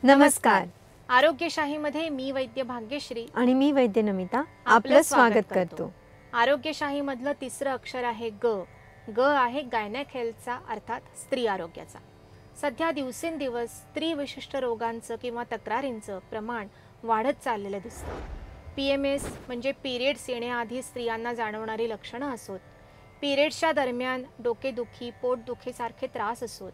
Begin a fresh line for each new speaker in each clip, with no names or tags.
नमस्कार.
आरोग्यशाहीमध्ये मी वैद्य भाग्यश्री
आणि मी वैद्य नमिता आपलं स्वागत करतो.
आरोग्यशाहीमधलं तिसरं अक्षर आहे ग. ग आहे गायनॅक हेल्थचा अर्थात स्त्री आरोग्याचा. सध्या दिवसेंदिवस स्त्री विशिष्ट रोगांचं किंवा तक्रारींचं प्रमाण वाढत चाललेलं दिसतं. PMS म्हणजे पिरियड्स येण्याआधी स्त्रियांना जाणवणारी लक्षणं असोत, पिरियड्सच्या दरम्यान डोकेदुखी, पोटदुखीसारखे त्रास असोत,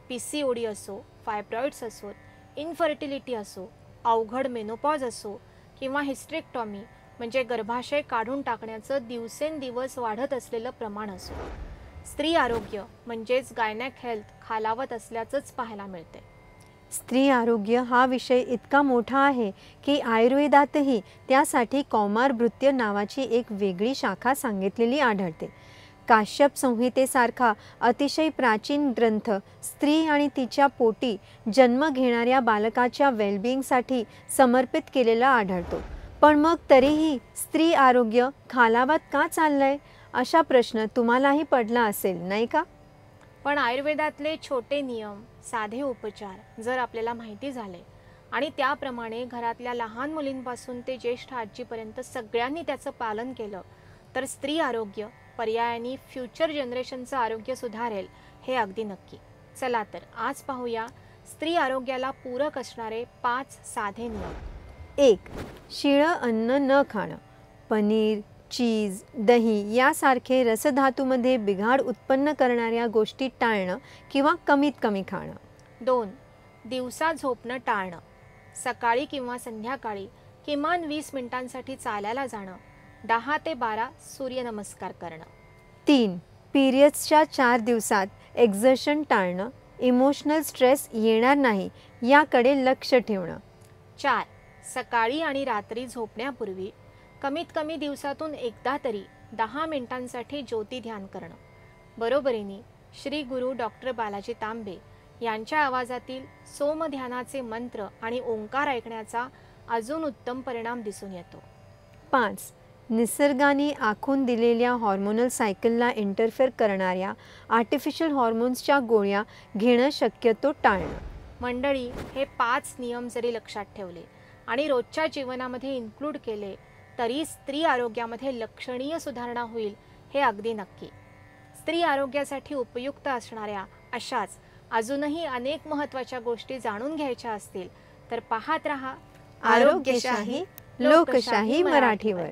PCOD असो, फायब्रॉइड्स असोत, इनफर्टिलिटी असो, अवघड मेनोपॉज असो किंवा हिस्टेरेक्टॉमी म्हणजे गर्भाशय काढून टाकण्याचं दिवसेंदिवस वाढत असलेलं प्रमाण असो, स्त्री आरोग्य म्हणजेच गायनॅक हेल्थ खालावत असल्याचंच पाहायला मिळते.
स्त्री आरोग्य हा विषय इतका मोठा आहे की आयुर्वेदातही त्यासाठी कौमारभृत्य नावाची एक वेगळी शाखा सांगितलेली आढळते. काश्यप संहितेसारखा अतिशय प्राचीन ग्रंथ स्त्री आणि तिच्या पोटी जन्म घेणाऱ्या बालकाच्या वेलबिंगसाठी समर्पित केलेला आढळतो. पण मग तरीही स्त्री आरोग्य खालावत का चाललंय असा प्रश्न तुम्हालाही पडला असेल, नाही का?
पण आयुर्वेदातले छोटे नियम, साधे उपचार जर आपल्याला माहिती झाले आणि त्याप्रमाणे घरातल्या लहान मुलींपासून ते ज्येष्ठ आजीपर्यंत सगळ्यांनी त्याचं पालन केलं तर स्त्री आरोग्य पर्यायाने फ्युचर जनरेशनचं आरोग्य सुधारेल हे अगदी नक्की. चला तर आज पाहूया स्त्री आरोग्याला पूरक असणारे 5 साधे नियम.
1. शिळं अन्न न खाणं. पनीर, चीज, दही यासारखे रसधातूमध्ये बिघाड उत्पन्न करणाऱ्या गोष्टी टाळणं किंवा कमीत कमी खाणं.
2. दिवसा झोपणं टाळणं. सकाळी किंवा संध्याकाळी किमान 20 मिनिटांसाठी चालायला जाणं. 10 ते 12 सूर्यनमस्कार करणं.
3. पिरियड्सच्या 4 दिवसात एक्झर्शन टाळणं, इमोशनल स्ट्रेस येणार नाही याकडे लक्ष ठेवणं.
4. सकाळी आणि रात्री झोपण्यापूर्वी कमीत कमी दिवसातून एकदा तरी 10 मिनिटांसाठी ज्योती ध्यान करणं. बरोबरीने श्री गुरु डॉक्टर बालाजी तांबे यांच्या आवाजातील सोमध्यानाचे मंत्र आणि ओंकार ऐकण्याचा अजून उत्तम परिणाम दिसून येतो.
5. निसर्गाने आखून दिलेल्या हॉर्मोनल सायकलला इंटरफेअर करणाऱ्या आर्टिफिशियल हॉर्मोन्सच्या गोळ्या घेणं शक्यतो टाळणं.
मंडळी, हे 5 नियम जरी लक्षात ठेवले आणि रोजच्या जीवनामध्ये इन्क्लूड केले तरी स्त्री आरोग्यामध्ये लक्षणीय सुधारणा होईल हे अगदी नक्की. स्त्री आरोग्यासाठी उपयुक्त असणाऱ्या अशाच अजूनही अनेक महत्त्वाच्या गोष्टी जाणून घ्यायच्या असतील तर पाहत रहा
आरोग्यशाही लोकशाही मराठीवर.